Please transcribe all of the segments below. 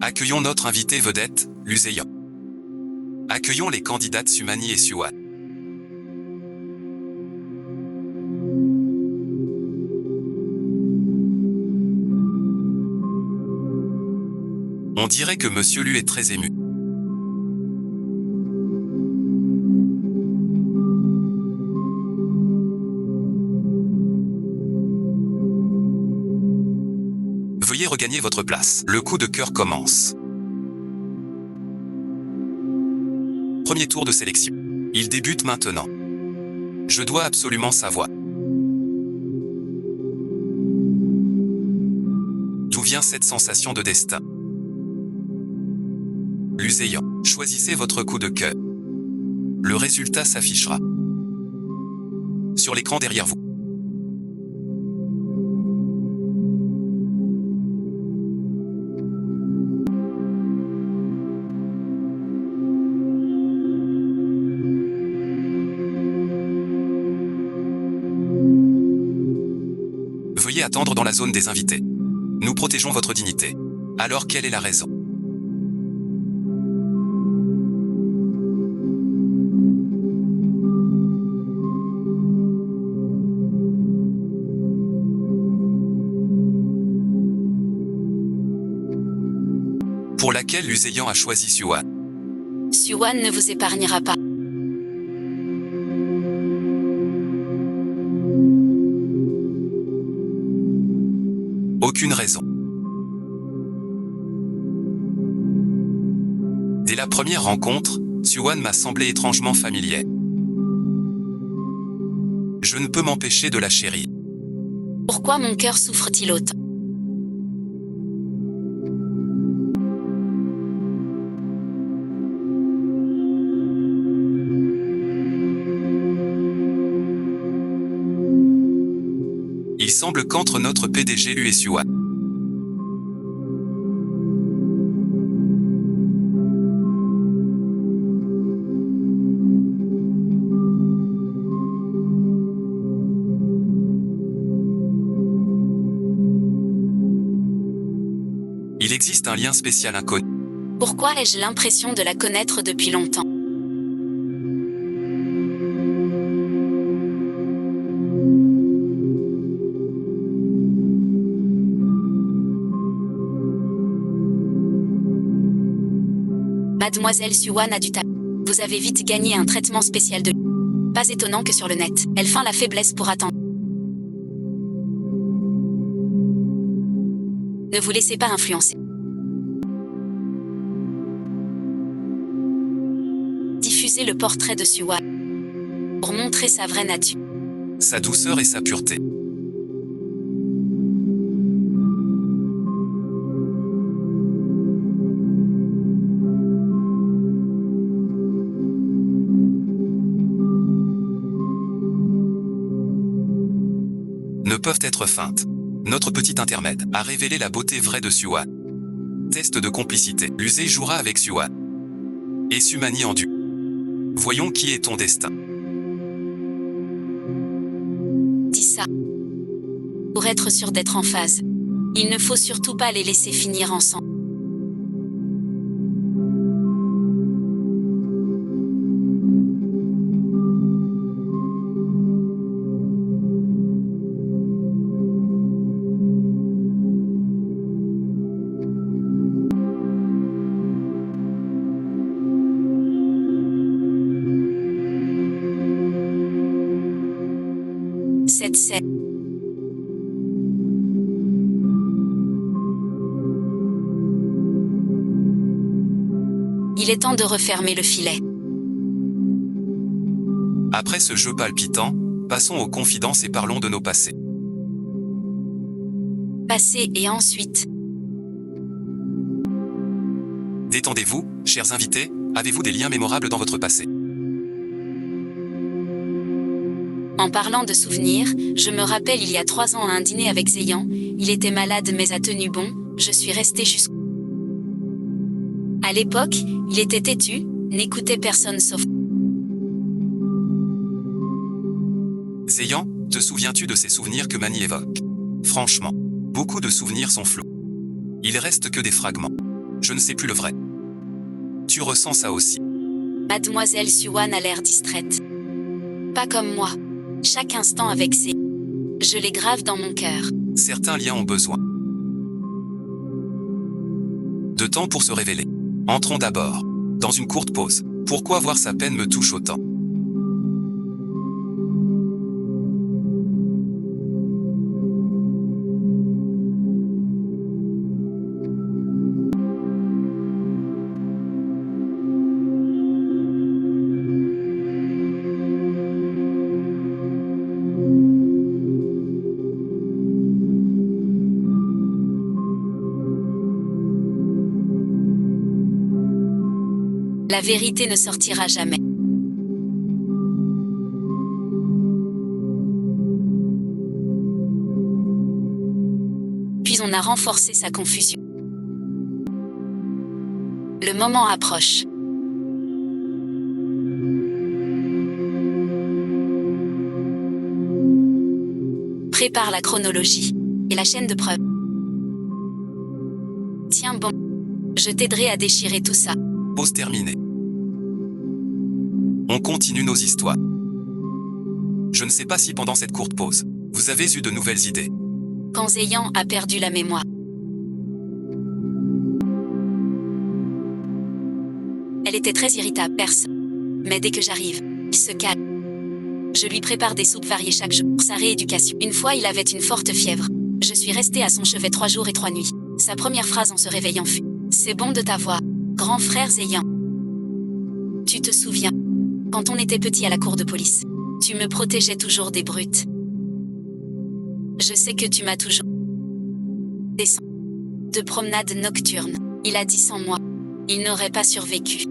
Accueillons notre invité vedette, Luseyan. Accueillons les candidates Sumani et Suwan. On dirait que Monsieur Lu est très ému. Veuillez regagner votre place. Le coup de cœur commence. Premier tour de sélection. Il débute maintenant. Je dois absolument savoir. D'où vient cette sensation de destin? Luseyan, choisissez votre coup de cœur. Le résultat s'affichera sur l'écran derrière vous. Veuillez attendre dans la zone des invités. Nous protégeons votre dignité. Alors quelle est la raison? Pour laquelle Luseyan a choisi Suwan. Suwan ne vous épargnera pas. Aucune raison. Dès la première rencontre, Suwan m'a semblé étrangement familier. Je ne peux m'empêcher de la chérir. Pourquoi mon cœur souffre-t-il autant? Il semble qu'entre notre PDG Lu et Suwan, il existe un lien spécial inconnu. Pourquoi ai-je l'impression de la connaître depuis longtemps? Mademoiselle Suwan a du talent. Vous avez vite gagné un traitement spécial de... Pas étonnant que sur le net, elle feint la faiblesse pour attendre. Ne vous laissez pas influencer. Diffusez le portrait de Suwan pour montrer sa vraie nature. Sa douceur et sa pureté. Ne peuvent être feintes. Notre petit intermède a révélé la beauté vraie de Suwan. Test de complicité. Lusé jouera avec Suwan. Et Sumani en duo. Voyons qui est ton destin. Dis ça. Pour être sûr d'être en phase, il ne faut surtout pas les laisser finir ensemble. Cette scène. Il est temps de refermer le filet. Après ce jeu palpitant, passons aux confidences et parlons de nos passés. Passé et ensuite. Détendez-vous, chers invités, avez-vous des liens mémorables dans votre passé? En parlant de souvenirs, je me rappelle il y a 3 ans à un dîner avec Zeyan, il était malade mais a tenu bon, je suis restée jusqu'au... À l'époque, il était têtu, n'écoutait personne sauf... Zeyan, te souviens-tu de ces souvenirs que Mani évoque? Franchement, beaucoup de souvenirs sont flous. Il reste que des fragments. Je ne sais plus le vrai. Tu ressens ça aussi. Mademoiselle Suwan a l'air distraite. Pas comme moi. Chaque instant avec ses... Je les grave dans mon cœur. Certains liens ont besoin de temps pour se révéler. Entrons d'abord dans une courte pause. Pourquoi voir sa peine me touche autant? La vérité ne sortira jamais. Puis on a renforcé sa confusion. Le moment approche. Prépare la chronologie et la chaîne de preuves. Tiens bon, je t'aiderai à déchirer tout ça. Pause terminée. On continue nos histoires. Je ne sais pas si pendant cette courte pause, vous avez eu de nouvelles idées. Quand Zeyan a perdu la mémoire. Elle était très irritable, personne. Mais dès que j'arrive, il se calme. Je lui prépare des soupes variées chaque jour pour sa rééducation. Une fois, il avait une forte fièvre. Je suis restée à son chevet 3 jours et 3 nuits. Sa première phrase en se réveillant fut « C'est bon de t'avoir, grand frère Zeyan. Tu te souviens, quand on était petit à la cour de police, tu me protégeais toujours des brutes. Je sais que tu m'as toujours descendu de promenade nocturne. Il a dit sans moi, il n'aurait pas survécu. »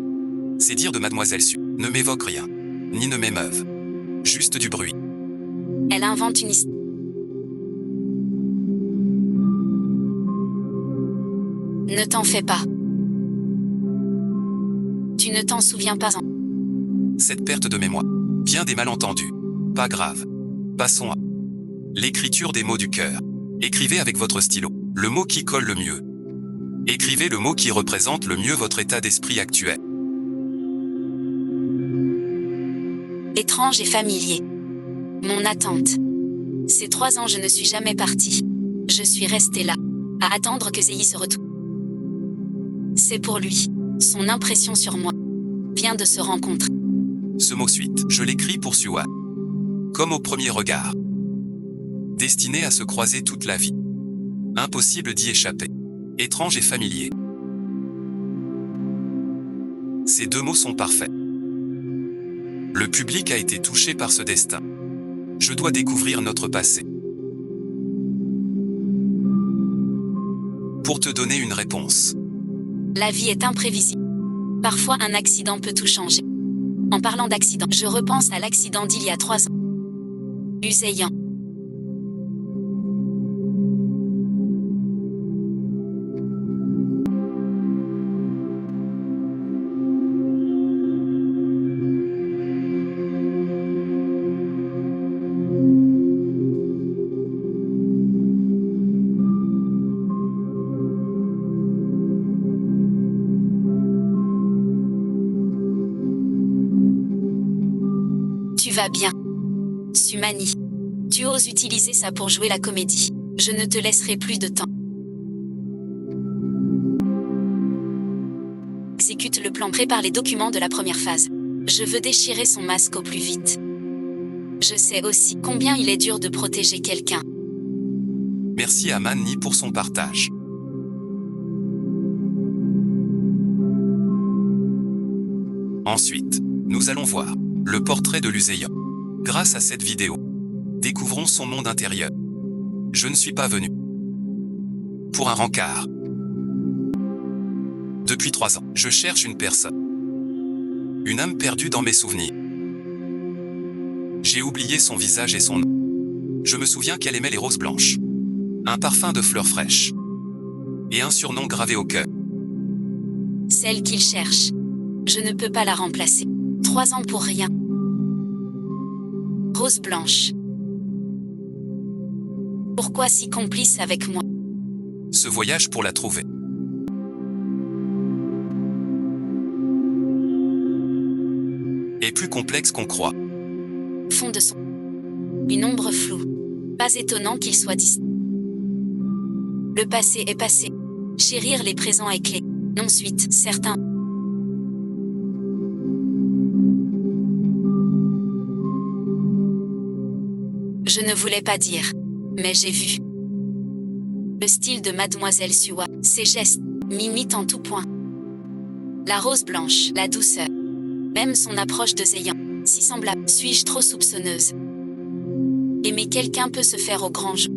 Ces dires de Mademoiselle Su ne m'évoquent rien, ni ne m'émeuvent. Juste du bruit. Elle invente une histoire. Ne t'en fais pas. Tu ne t'en souviens pas en... Cette perte de mémoire. Bien des malentendus. Pas grave. Passons à l'écriture des mots du cœur. Écrivez avec votre stylo le mot qui colle le mieux. Écrivez le mot qui représente le mieux votre état d'esprit actuel. Étrange et familier. Mon attente. Ces 3 ans, je ne suis jamais partie. Je suis restée là, à attendre que Zeyi se retourne. C'est pour lui. Son impression sur moi vient de se rencontrer. Ce mot suite, je l'écris pour Suwan. Comme au premier regard. Destiné à se croiser toute la vie. Impossible d'y échapper. Étrange et familier. Ces 2 mots sont parfaits. Le public a été touché par ce destin. Je dois découvrir notre passé. Pour te donner une réponse. La vie est imprévisible. Parfois un accident peut tout changer. En parlant d'accident, je repense à l'accident d'il y a 3 ans. Zeyan. Tu vas bien. Sumani. Tu oses utiliser ça pour jouer la comédie. Je ne te laisserai plus de temps. Exécute le plan, prépare les documents de la première phase. Je veux déchirer son masque au plus vite. Je sais aussi combien il est dur de protéger quelqu'un. Merci à Manny pour son partage. Ensuite, nous allons voir le portrait de Zeyan. Grâce à cette vidéo, découvrons son monde intérieur. Je ne suis pas venu pour un rencard. Depuis 3 ans, je cherche une personne. Une âme perdue dans mes souvenirs. J'ai oublié son visage et son nom. Je me souviens qu'elle aimait les roses blanches. Un parfum de fleurs fraîches. Et un surnom gravé au cœur. Celle qu'il cherche. Je ne peux pas la remplacer. 3 ans pour rien. Rose blanche. Pourquoi si complice avec moi? Ce voyage pour la trouver. est plus complexe qu'on croit. Fond de son. Une ombre floue. Pas étonnant qu'il soit distant. Le passé est passé. Chérir les présents est clé. Ensuite, certains. Je ne voulais pas dire. Mais j'ai vu. Le style de Mademoiselle Suwa, ses gestes, m'imitent en tout point. La rose blanche, la douceur. Même son approche de Zeyan. Si semblable, suis-je trop soupçonneuse? Aimer quelqu'un peut se faire au grand jeu.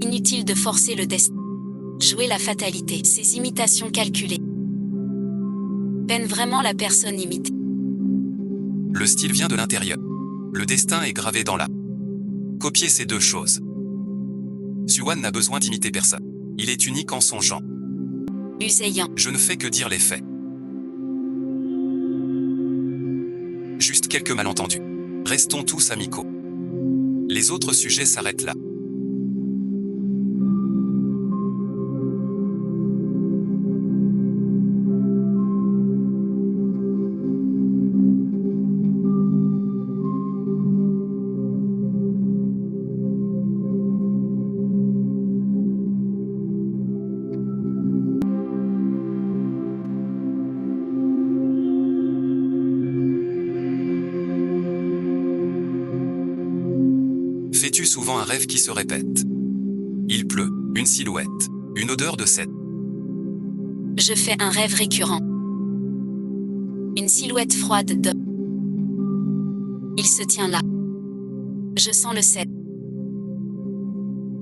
Inutile de forcer le destin. Jouer la fatalité, ces imitations calculées. Peine vraiment la personne imitée. Le style vient de l'intérieur. Le destin est gravé dans l'âme. Copier ces deux choses. Suwan n'a besoin d'imiter personne. Il est unique en son genre. Zeyan. Je ne fais que dire les faits. Juste quelques malentendus. Restons tous amicaux. Les autres sujets s'arrêtent là. Fais-tu souvent un rêve qui se répète? Il pleut, une silhouette, une odeur de cèdre. Je fais un rêve récurrent. Une silhouette froide de. Il se tient là. Je sens le cèdre.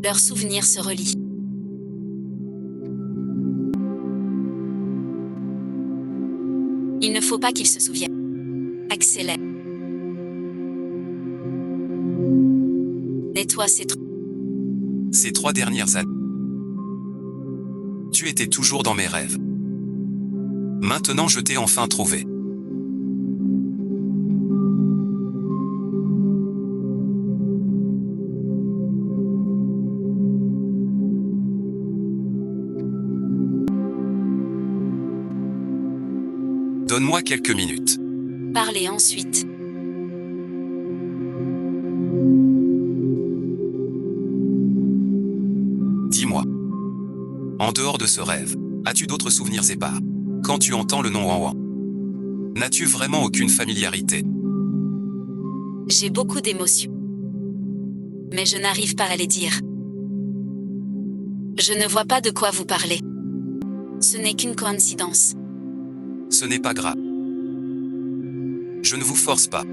Leurs souvenirs se relient. Il ne faut pas qu'ils se souviennent. Accélère. Nettoie ces trucs. Ces 3 dernières années. Tu étais toujours dans mes rêves. Maintenant je t'ai enfin trouvé. Donne-moi quelques minutes. Parlez ensuite. Dis-moi. En dehors de ce rêve, as-tu d'autres souvenirs épars? Quand tu entends le nom Wan, n'as-tu vraiment aucune familiarité? J'ai beaucoup d'émotions. Mais je n'arrive pas à les dire. Je ne vois pas de quoi vous parlez. Ce n'est qu'une coïncidence. Ce n'est pas grave. Je ne vous force pas.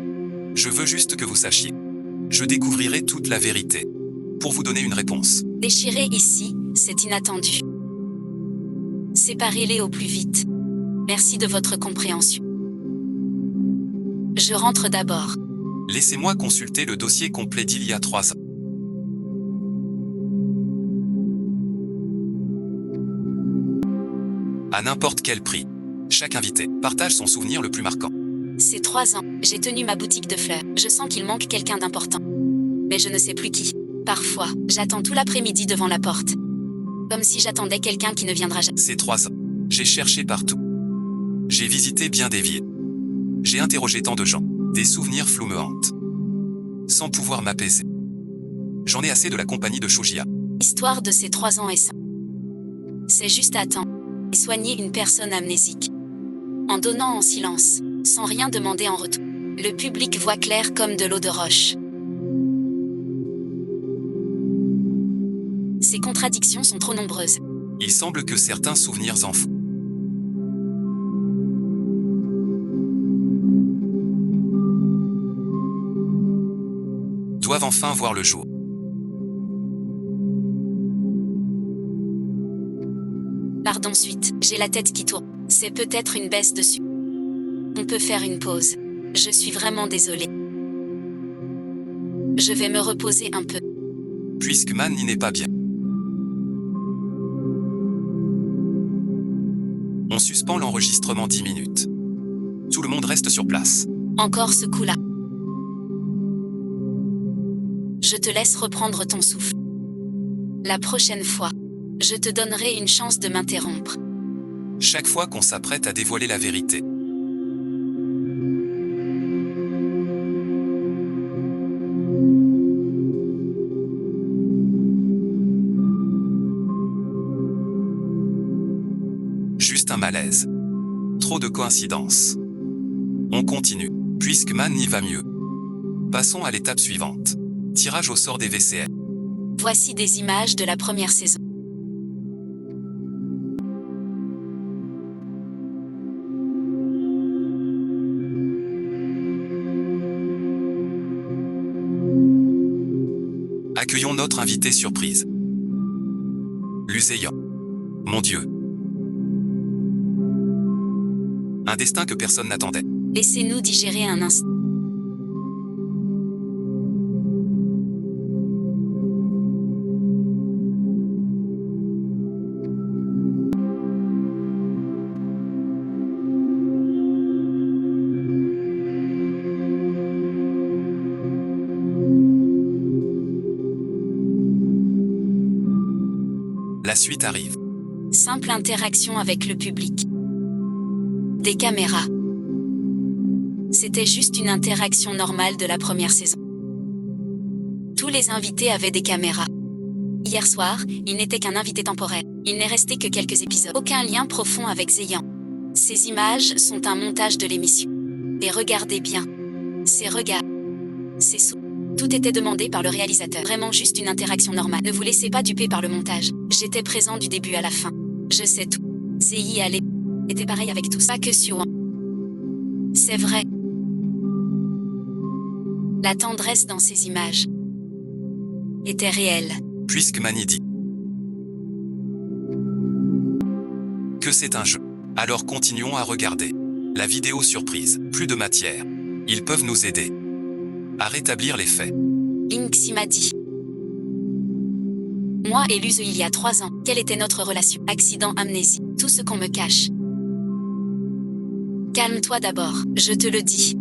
Je veux juste que vous sachiez. Je découvrirai toute la vérité. Pour vous donner une réponse. Déchirer ici, c'est inattendu. Séparez-les au plus vite. Merci de votre compréhension. Je rentre d'abord. Laissez-moi consulter le dossier complet d'il y a 3 ans. À n'importe quel prix. Chaque invité partage son souvenir le plus marquant. C'est 3 ans, j'ai tenu ma boutique de fleurs. Je sens qu'il manque quelqu'un d'important. Mais je ne sais plus qui. Parfois, j'attends tout l'après-midi devant la porte. Comme si j'attendais quelqu'un qui ne viendra jamais. Ces 3 ans. J'ai cherché partout. J'ai visité bien des villes. J'ai interrogé tant de gens. Des souvenirs flous me hantent. Sans pouvoir m'apaiser. J'en ai assez de la compagnie de Shujia. L'histoire de ces 3 ans est simple. C'est juste attendre et soigner une personne amnésique. En donnant en silence, sans rien demander en retour. Le public voit clair comme de l'eau de roche. Ces contradictions sont trop nombreuses. Il semble que certains souvenirs en font. Doivent enfin voir le jour. Pardon suite, j'ai la tête qui tourne. C'est peut-être une baisse dessus. On peut faire une pause. Je suis vraiment désolée. Je vais me reposer un peu. Puisque Man n'y n'est pas bien. On suspend l'enregistrement 10 minutes. Tout le monde reste sur place. Encore ce coup-là. Je te laisse reprendre ton souffle. La prochaine fois, je te donnerai une chance de m'interrompre. Chaque fois qu'on s'apprête à dévoiler la vérité. Juste un malaise. Trop de coïncidences. On continue, puisque Man n'y va mieux. Passons à l'étape suivante. Tirage au sort des VCL. Voici des images de la première saison. Accueillons notre invité surprise. Luseyan. Mon Dieu. Un destin que personne n'attendait. Laissez-nous digérer un instant. La suite arrive. Simple interaction avec le public. Des caméras. C'était juste une interaction normale de la première saison. Tous les invités avaient des caméras. Hier soir, il n'était qu'un invité temporaire. Il n'est resté que quelques épisodes. Aucun lien profond avec Zeyan. Ces images sont un montage de l'émission. Et regardez bien. Ces regards. Ces sous. Tout était demandé par le réalisateur. Vraiment juste une interaction normale. Ne vous laissez pas duper par le montage. J'étais présent du début à la fin. Je sais tout. Zeyi allait. Était pareil avec tous. Pas que Siouan. C'est vrai. La tendresse dans ces images était réelle. Puisque Mani dit que c'est un jeu. Alors continuons à regarder. La vidéo surprise. Plus de matière. Ils peuvent nous aider à rétablir les faits. Inxi m'a dit. Moi et Luz il y a 3 ans. Quelle était notre relation? Accident, amnésie. Tout ce qu'on me cache. Calme-toi d'abord. Je te le dis.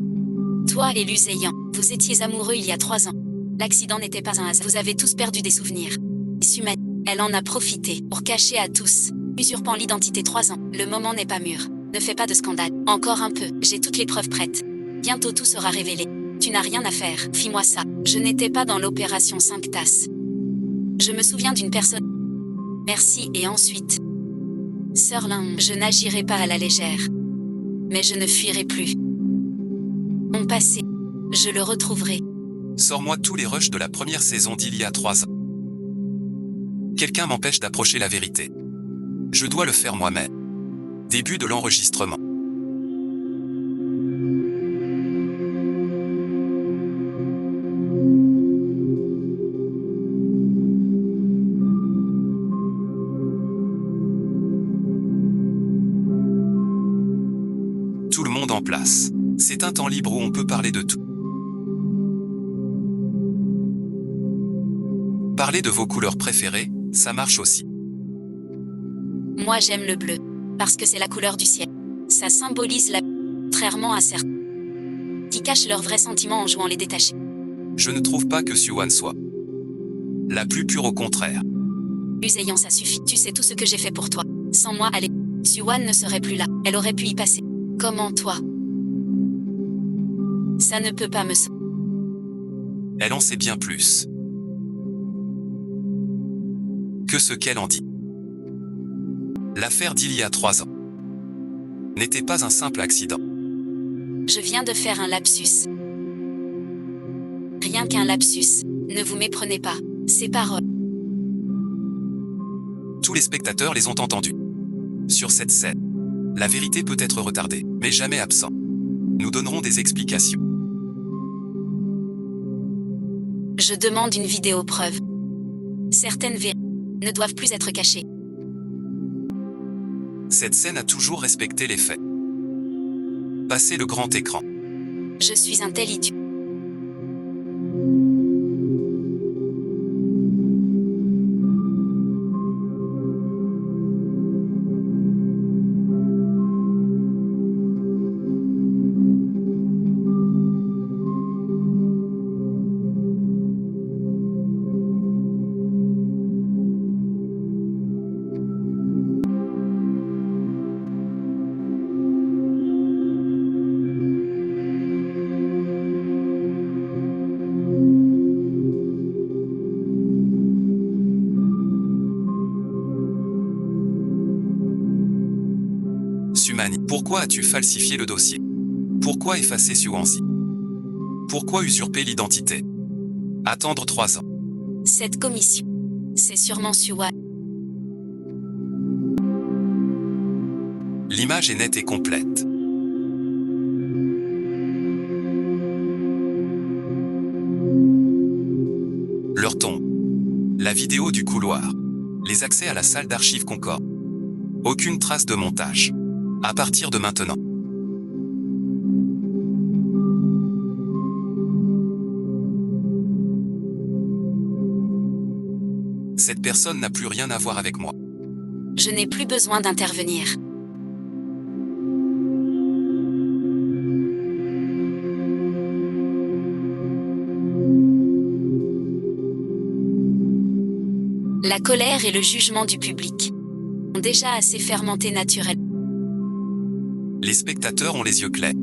Toi et Luseyan, vous étiez amoureux il y a 3 ans. L'accident n'était pas un hasard. Vous avez tous perdu des souvenirs. Sumai, elle en a profité pour cacher à tous, usurpant l'identité 3 ans. Le moment n'est pas mûr. Ne fais pas de scandale. Encore un peu. J'ai toutes les preuves prêtes. Bientôt tout sera révélé. Tu n'as rien à faire. Fis-moi ça. Je n'étais pas dans l'opération 5 tasses. Je me souviens d'une personne. Merci et ensuite. Sœur Lin, je n'agirai pas à la légère. Mais je ne fuirai plus. Mon passé, je le retrouverai. Sors-moi tous les rushs de la première saison d'il y a 3 ans. Quelqu'un m'empêche d'approcher la vérité. Je dois le faire moi-même. Début de l'enregistrement. Tout le monde en place. C'est un temps libre où on peut parler de tout. Parler de vos couleurs préférées, ça marche aussi. Moi j'aime le bleu. Parce que c'est la couleur du ciel. Ça symbolise la... Contrairement à certains qui cachent leurs vrais sentiments en jouant les détachés. Je ne trouve pas que Siouan soit la plus pure, au contraire. Luseyan, ça suffit. Tu sais tout ce que j'ai fait pour toi. Sans moi, allez. Siouan ne serait plus là. Elle aurait pu y passer. Comment toi? Ça ne peut pas me... Elle en sait bien plus que ce qu'elle en dit. L'affaire d'il y a 3 ans n'était pas un simple accident. Je viens de faire un lapsus. Rien qu'un lapsus. Ne vous méprenez pas. Ces paroles. Tous les spectateurs les ont entendues. Sur cette scène, la vérité peut être retardée, mais jamais absent. Nous donnerons des explications. Je demande une vidéo preuve. Certaines vérités ne doivent plus être cachées. Cette scène a toujours respecté les faits. Passez le grand écran. Je suis un tel idiot. Sumani, pourquoi as-tu falsifié le dossier? Pourquoi effacer Suwansi? Pourquoi usurper l'identité? Attendre 3 ans. Cette commission, c'est sûrement Suwa. L'image est nette et complète. Leur tombe. La vidéo du couloir. Les accès à la salle d'archives Concorde. Aucune trace de montage. À partir de maintenant. Cette personne n'a plus rien à voir avec moi. Je n'ai plus besoin d'intervenir. La colère et le jugement du public ont déjà assez fermenté naturellement. Les spectateurs ont les yeux clairs.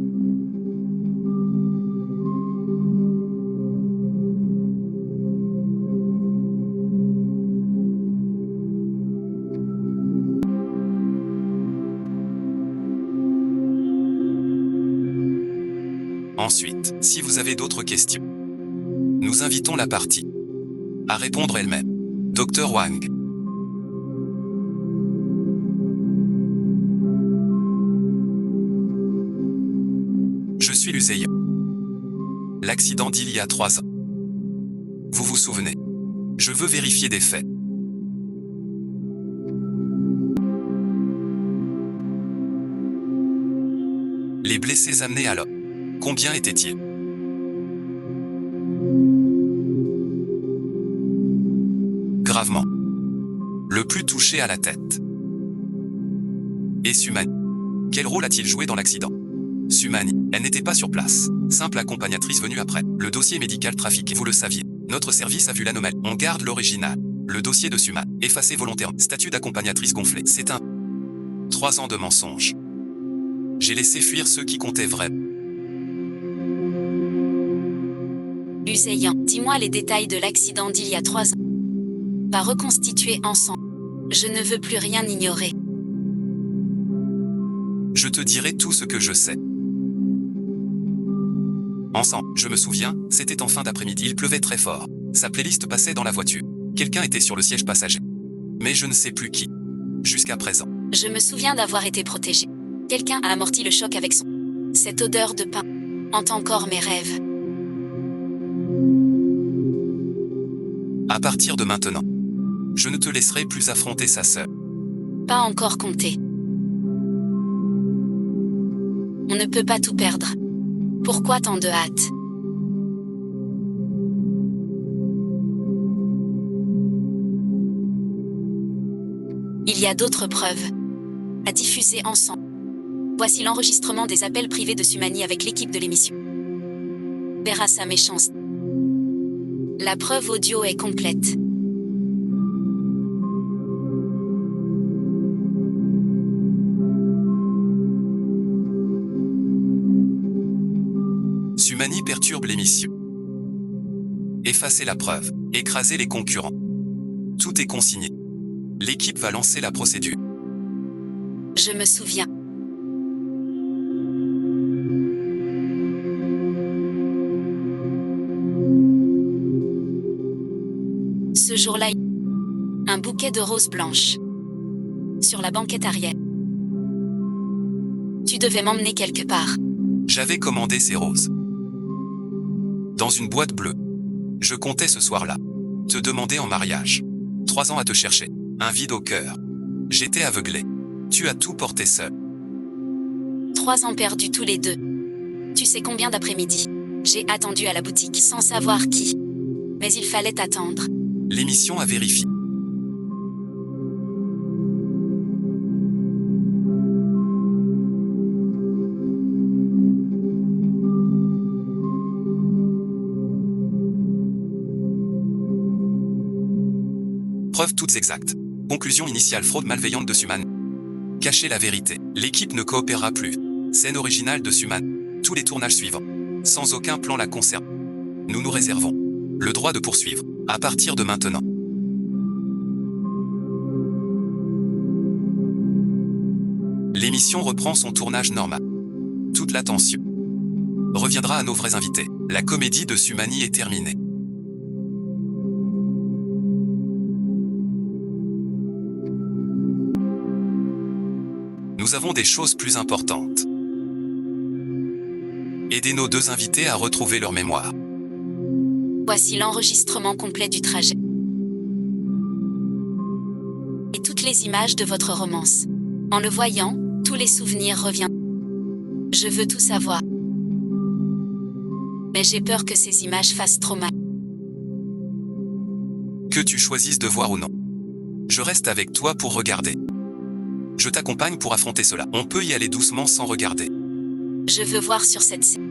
Ensuite, si vous avez d'autres questions, nous invitons la partie à répondre elle-même. Dr Wang. Je suis Luzeya. L'accident d'il y a 3 ans. Vous vous souvenez? Je veux vérifier des faits. Les blessés amenés alors. Combien étaient-ils? Gravement. Le plus touché à la tête. Et Sumani. Quel rôle a-t-il joué dans l'accident? Sumani, elle n'était pas sur place. Simple accompagnatrice venue après. Le dossier médical trafiqué, vous le saviez. Notre service a vu l'anomalie. On garde l'original. Le dossier de Sumani, effacé volontairement. Statut d'accompagnatrice gonflé. C'est un 3 ans de mensonges. J'ai laissé fuir ceux qui comptaient vraiment. Luzeyan, dis-moi les détails de l'accident d'il y a 3 ans. Va reconstituer ensemble. Je ne veux plus rien ignorer. Je te dirai tout ce que je sais. Ensemble, je me souviens, c'était en fin d'après-midi, il pleuvait très fort. Sa playlist passait dans la voiture. Quelqu'un était sur le siège passager. Mais je ne sais plus qui. Jusqu'à présent. Je me souviens d'avoir été protégée. Quelqu'un a amorti le choc avec son... Cette odeur de pain hante encore mes rêves. À partir de maintenant, je ne te laisserai plus affronter sa sœur. Pas encore compté. On ne peut pas tout perdre. Pourquoi tant de hâte? Il y a d'autres preuves à diffuser ensemble. Voici l'enregistrement des appels privés de Sumani avec l'équipe de l'émission. Verra sa méchanceté. La preuve audio est complète. Sumani perturbe l'émission. Effacer la preuve. Écraser les concurrents. Tout est consigné. L'équipe va lancer la procédure. Je me souviens. Ce jour-là, un bouquet de roses blanches sur la banquette arrière. Tu devais m'emmener quelque part. J'avais commandé ces roses dans une boîte bleue. Je comptais ce soir-là te demander en mariage. 3 ans à te chercher, un vide au cœur. J'étais aveuglé. Tu as tout porté seul. 3 ans perdus tous les deux. Tu sais combien d'après-midi j'ai attendu à la boutique sans savoir qui. Mais il fallait attendre. L'émission a vérifié. Preuves toutes exactes. Conclusion initiale: fraude malveillante de Sumani. Cacher la vérité. L'équipe ne coopérera plus. Scène originale de Sumani. Tous les tournages suivants. Sans aucun plan la concernant. Nous nous réservons le droit de poursuivre. À partir de maintenant. L'émission L'émission reprend son tournage normal. Toute l'attention reviendra à nos vrais invités. La comédie de Sumani est terminée. Nous avons des choses plus importantes. Aidez nos deux invités à retrouver leur mémoire. Voici l'enregistrement complet du trajet. Et toutes les images de votre romance. En le voyant, tous les souvenirs reviennent. Je veux tout savoir. Mais j'ai peur que ces images fassent trop mal. Que tu choisisses de voir ou non. Je reste avec toi pour regarder. Je t'accompagne pour affronter cela. On peut y aller doucement sans regarder. Je veux voir sur cette scène.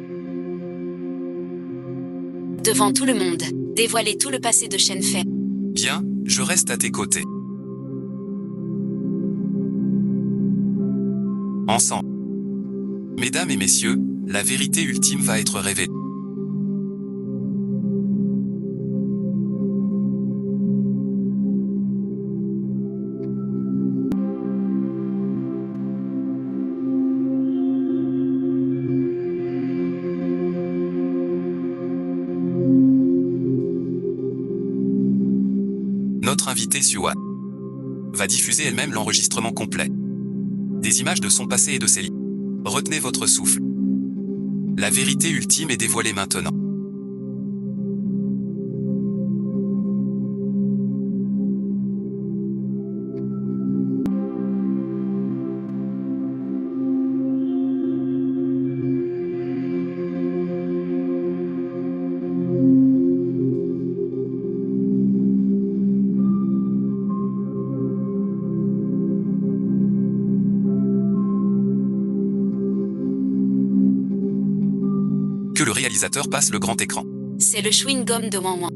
Devant tout le monde, dévoiler tout le passé de Shenfei. Bien, je reste à tes côtés. Ensemble. Mesdames et messieurs, la vérité ultime va être révélée. Notre invitée Suan va diffuser elle-même l'enregistrement complet. Des images de son passé et de ses livres. Retenez votre souffle. La vérité ultime est dévoilée maintenant. Que le réalisateur passe le grand écran. C'est le chewing-gum de Wan Wan.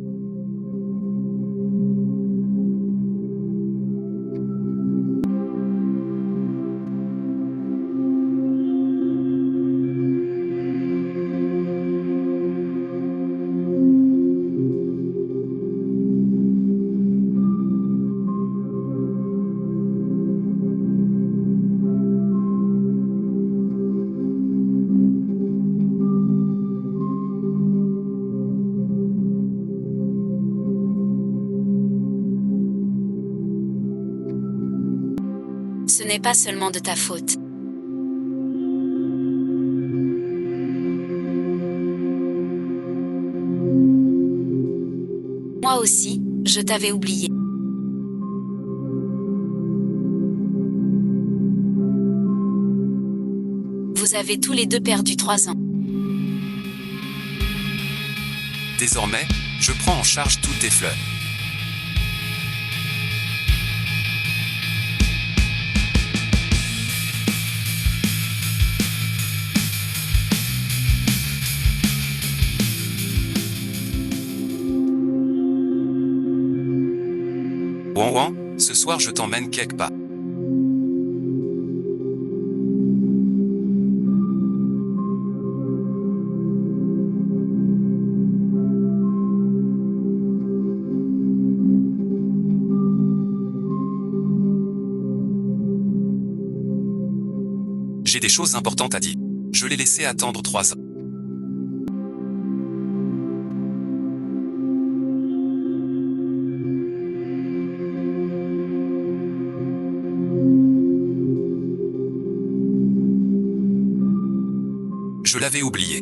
Ce n'est pas seulement de ta faute. Moi aussi, je t'avais oublié. Vous avez tous les deux perdu 3 ans. Désormais, je prends en charge toutes tes fleurs. Wan Wan, ce soir je t'emmène quelque part. J'ai des choses importantes à dire. Je l'ai laissé attendre 3 ans. Je l'avais oublié.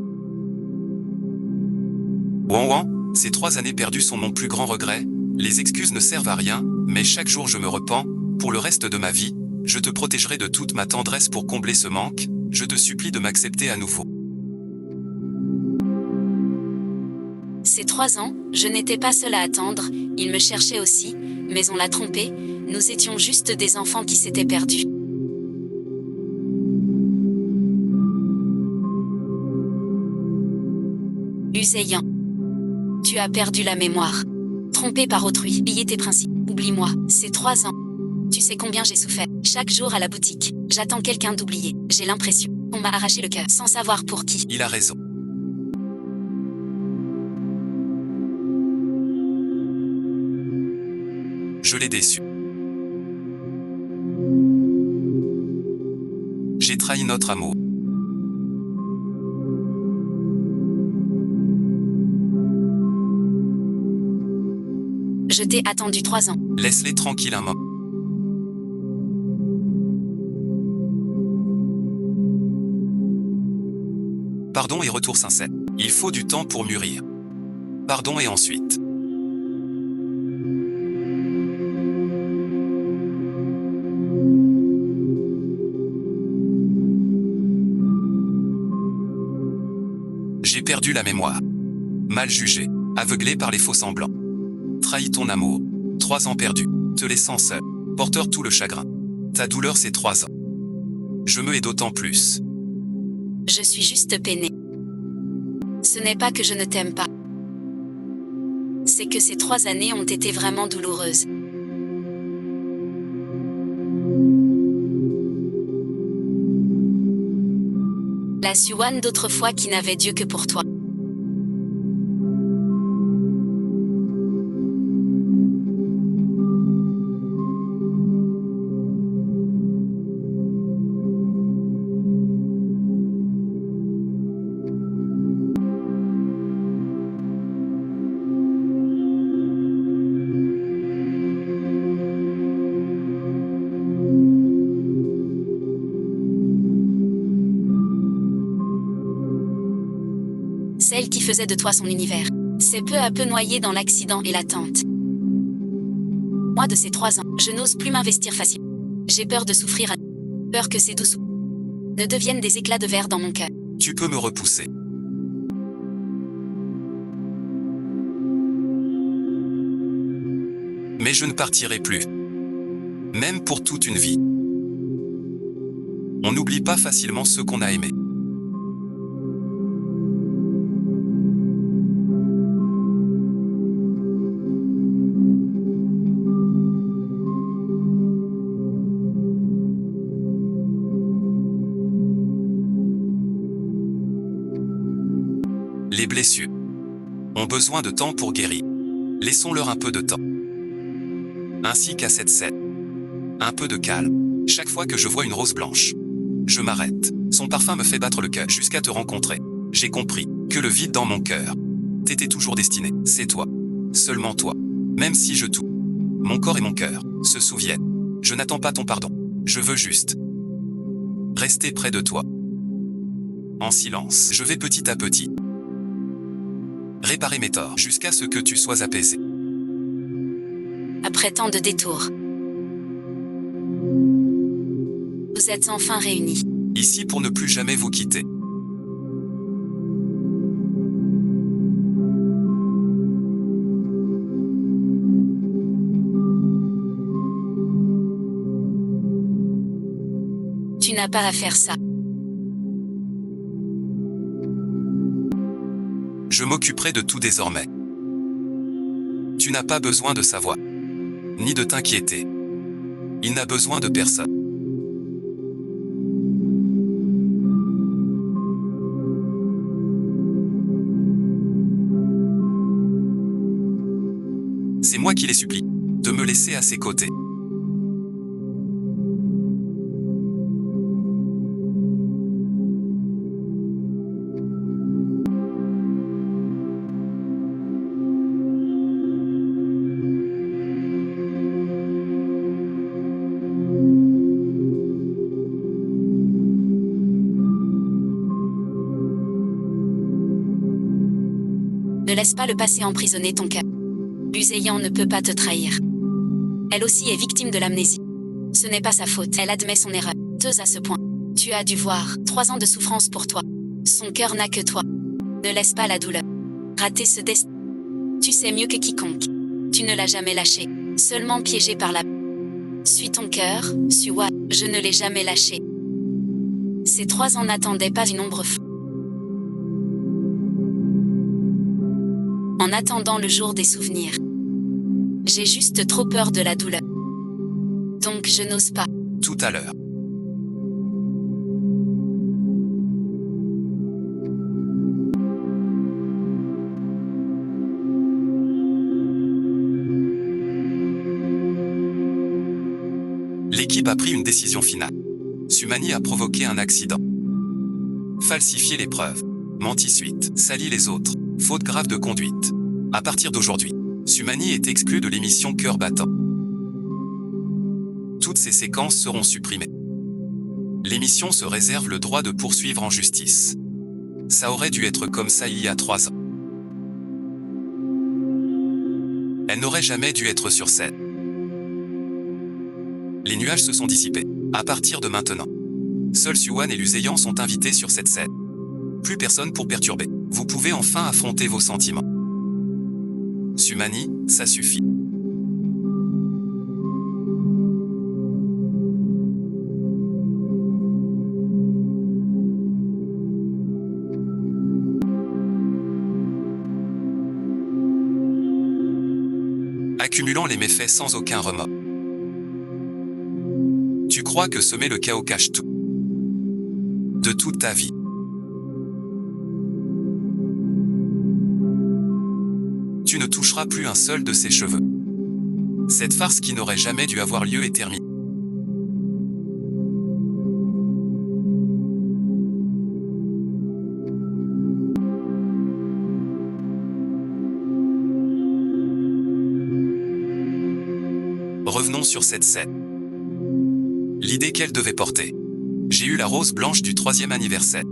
Wan Wan, ces 3 années perdues sont mon plus grand regret. Les excuses ne servent à rien, mais chaque jour je me repens. Pour le reste de ma vie, je te protégerai de toute ma tendresse pour combler ce manque. Je te supplie de m'accepter à nouveau. Ces 3 ans, je n'étais pas seule à attendre, il me cherchait aussi, mais on l'a trompé, nous étions juste des enfants qui s'étaient perdus. Uséyan. Tu as perdu la mémoire. Trompé par autrui, oublié tes principes. Oublie-moi, c'est 3 ans. Tu sais combien j'ai souffert. Chaque jour à la boutique, j'attends quelqu'un d'oublié. J'ai l'impression qu'on m'a arraché le cœur, sans savoir pour qui. Il a raison. Je l'ai déçu. J'ai trahi notre amour. Je t'ai attendu 3 ans. Laisse-les tranquilles un moment. Pardon et retour sincère. Il faut du temps pour mûrir. Pardon et ensuite. J'ai perdu la mémoire. Mal jugé, aveuglé par les faux semblants. Trahi ton amour. 3 ans perdus, te laissant seul, porteur tout le chagrin. Ta douleur c'est 3 ans. Je me hais d'autant plus. Je suis juste peinée. Ce n'est pas que je ne t'aime pas. C'est que ces 3 années ont été vraiment douloureuses. La Suwan d'autrefois qui n'avait Dieu que pour toi. Celle qui faisait de toi son univers, s'est peu à peu noyée dans l'accident et l'attente. Moi de ces 3 ans, je n'ose plus m'investir facilement. J'ai peur de souffrir, peur que ces douces ne deviennent des éclats de verre dans mon cœur. Tu peux me repousser. Mais je ne partirai plus. Même pour toute une vie. On n'oublie pas facilement ceux qu'on a aimés. Les blessures ont besoin de temps pour guérir. Laissons-leur un peu de temps. Ainsi qu'à cette scène. Un peu de calme. Chaque fois que je vois une rose blanche, je m'arrête. Son parfum me fait battre le cœur jusqu'à te rencontrer. J'ai compris que le vide dans mon cœur t'était toujours destiné. C'est toi. Seulement toi. Même si je tout. Mon corps et mon cœur se souviennent. Je n'attends pas ton pardon. Je veux juste rester près de toi. En silence, je vais petit à petit réparer mes torts jusqu'à ce que tu sois apaisé. Après tant de détours, vous êtes enfin réunis. Ici pour ne plus jamais vous quitter. Tu n'as pas à faire ça. Je m'occuperai de tout désormais. Tu n'as pas besoin de savoir, ni de t'inquiéter. Il n'a besoin de personne. C'est moi qui les supplie de me laisser à ses côtés. Ne laisse pas le passé emprisonner ton cœur. L'Uzéyan ne peut pas te trahir. Elle aussi est victime de l'amnésie. Ce n'est pas sa faute, elle admet son erreur. Teuse à ce point. Tu as dû voir 3 ans de souffrance pour toi. Son cœur n'a que toi. Ne laisse pas la douleur rater ce destin. Tu sais mieux que quiconque. Tu ne l'as jamais lâché, seulement piégé par la... Suis ton cœur, Suwa, je ne l'ai jamais lâché. Ces 3 ans n'attendaient pas une ombre floue. En attendant le jour des souvenirs. J'ai juste trop peur de la douleur. Donc je n'ose pas. Tout à l'heure. L'équipe a pris une décision finale. Sumani a provoqué un accident. Falsifié les preuves. Menti suite. Sali les autres. Faute grave de conduite. À partir d'aujourd'hui, Sumani est exclu de l'émission Cœur battant. Toutes ces séquences seront supprimées. L'émission se réserve le droit de poursuivre en justice. Ça aurait dû être comme ça il y a 3 ans. Elle n'aurait jamais dû être sur scène. Les nuages se sont dissipés. À partir de maintenant, seuls Siouan et Luseyan sont invités sur cette scène. Plus personne pour perturber. Vous pouvez enfin affronter vos sentiments. Sumani, ça suffit. Accumulant les méfaits sans aucun remords. Tu crois que semer le chaos cache tout. De toute ta vie. Tu ne toucheras plus un seul de ses cheveux. Cette farce qui n'aurait jamais dû avoir lieu est terminée. Revenons sur cette scène. L'idée qu'elle devait porter. J'ai eu la rose blanche du 3e anniversaire.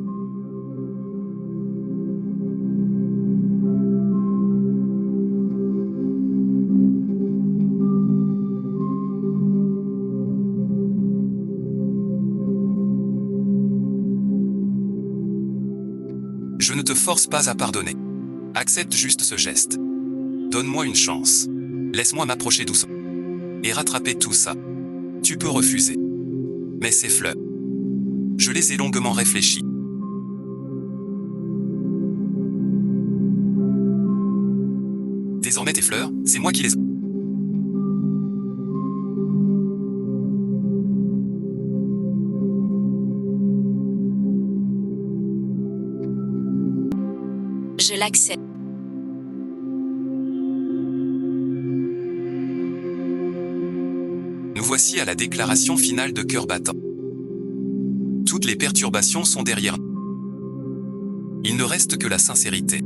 Je ne te force pas à pardonner. Accepte juste ce geste. Donne-moi une chance. Laisse-moi m'approcher doucement. Et rattraper tout ça. Tu peux refuser. Mais ces fleurs, je les ai longuement réfléchies. Désormais tes fleurs, c'est moi qui les... Je l'accepte. Nous voici à la déclaration finale de Cœur battant. Toutes les perturbations sont derrière nous. Il ne reste que la sincérité.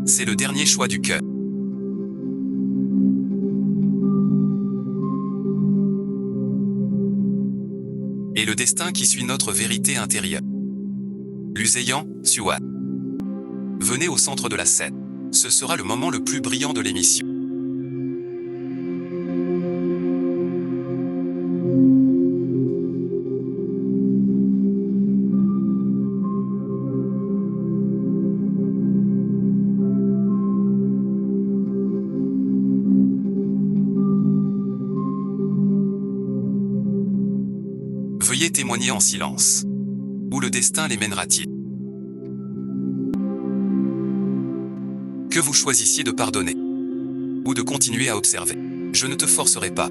C'est le dernier choix du cœur. Et le destin qui suit notre vérité intérieure. Luseyan, Siouan. Venez au centre de la scène. Ce sera le moment le plus brillant de l'émission. Veuillez témoigner en silence. Où le destin les mènera-t-il? Que vous choisissiez de pardonner. Ou de continuer à observer. Je ne te forcerai pas.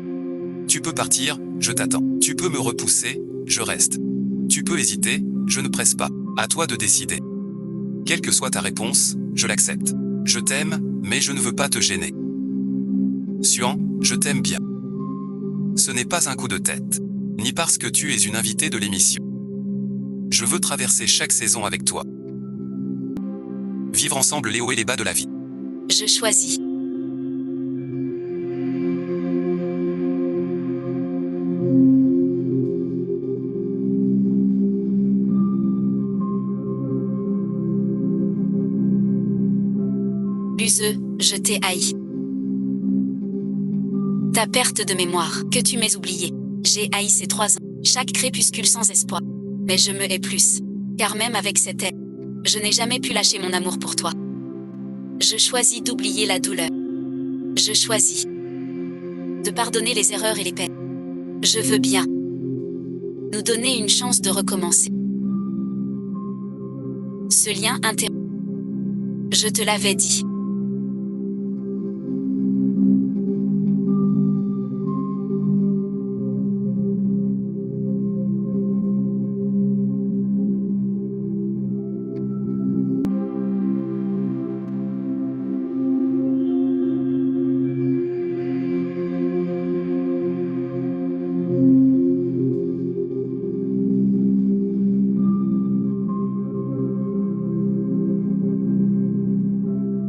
Tu peux partir, je t'attends. Tu peux me repousser, je reste. Tu peux hésiter, je ne presse pas. À toi de décider. Quelle que soit ta réponse, je l'accepte. Je t'aime, mais je ne veux pas te gêner. Siouan, je t'aime bien. Ce n'est pas un coup de tête. Ni parce que tu es une invitée de l'émission. Je veux traverser chaque saison avec toi. Vivre ensemble les hauts et les bas de la vie. Je choisis. Luzeux, je t'ai haï. Ta perte de mémoire, que tu m'aies oublié. J'ai haï ces 3 ans, chaque crépuscule sans espoir. Mais je me hais plus. Car même avec cette haine, je n'ai jamais pu lâcher mon amour pour toi. Je choisis d'oublier la douleur. Je choisis de pardonner les erreurs et les peines. Je veux bien nous donner une chance de recommencer. Ce lien je te l'avais dit.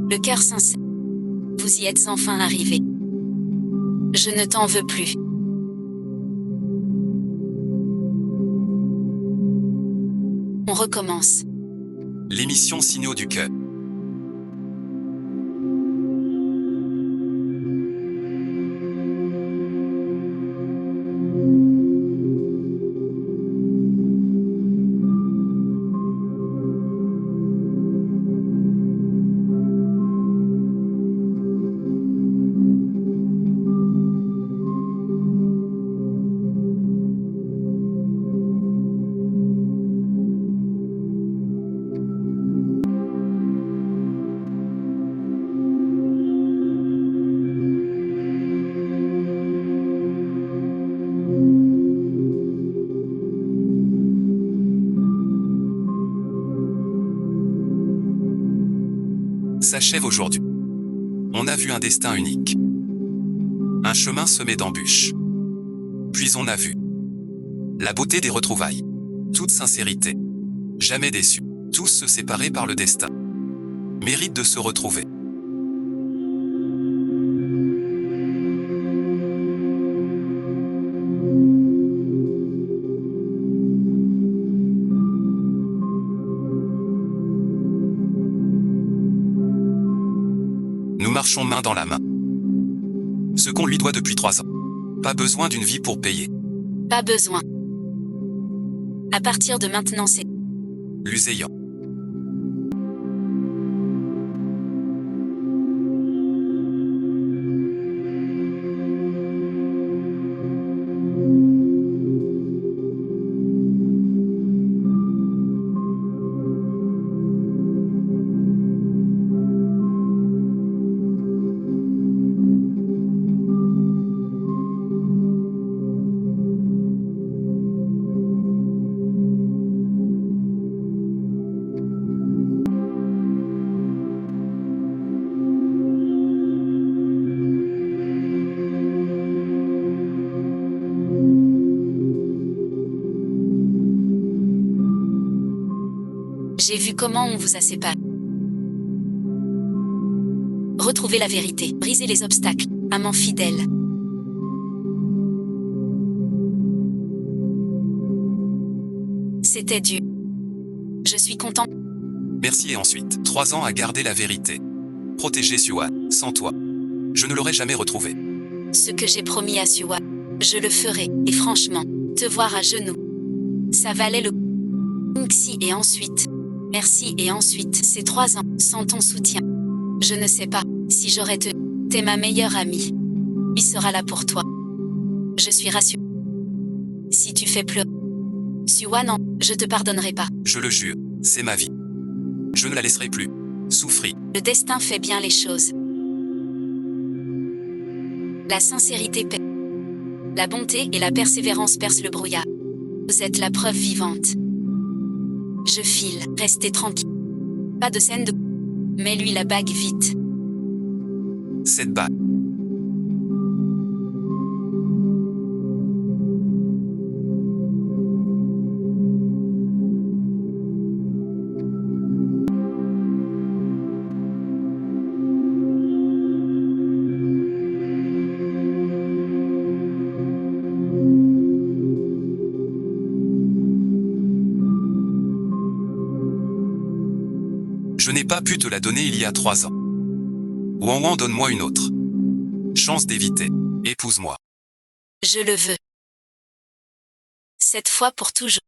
le cœur sincère. Vous y êtes enfin arrivé. Je ne t'en veux plus. On recommence. L'émission Signaux du cœur. S'achève aujourd'hui. On a vu un destin unique. Un chemin semé d'embûches. Puis on a vu la beauté des retrouvailles. Toute sincérité. Jamais déçu. Tous se séparer par le destin. Méritent de se retrouver. Nous marchons main dans la main. Ce qu'on lui doit depuis 3 ans. Pas besoin d'une vie pour payer. Pas besoin. À partir de maintenant, c'est Luséant. J'ai vu comment on vous a séparés. Retrouvez la vérité, brisez les obstacles, amant fidèle. C'était Dieu. Je suis content. Merci et ensuite, 3 ans à garder la vérité. Protéger Siwa. Sans toi, je ne l'aurais jamais retrouvé. Ce que j'ai promis à Siwa, je le ferai. Et franchement, te voir à genoux, ça valait le Nxi et ensuite. Merci et ensuite, ces 3 ans, sans ton soutien. Je ne sais pas si j'aurais te... T'es ma meilleure amie. Il sera là pour toi. Je suis rassurée. Si tu fais pleurer Siwa, non, je te pardonnerai pas. Je le jure, c'est ma vie. Je ne la laisserai plus souffrir. Le destin fait bien les choses. La sincérité paie. La bonté et la persévérance percent le brouillard. Vous êtes la preuve vivante. Je file, restez tranquille. Pas de scène de... Mets-lui la bague vite. Cette bague. Je n'ai pas pu te la donner il y a 3 ans. Ouan, donne-moi une autre chance d'éviter. Épouse-moi. Je le veux. Cette fois pour toujours.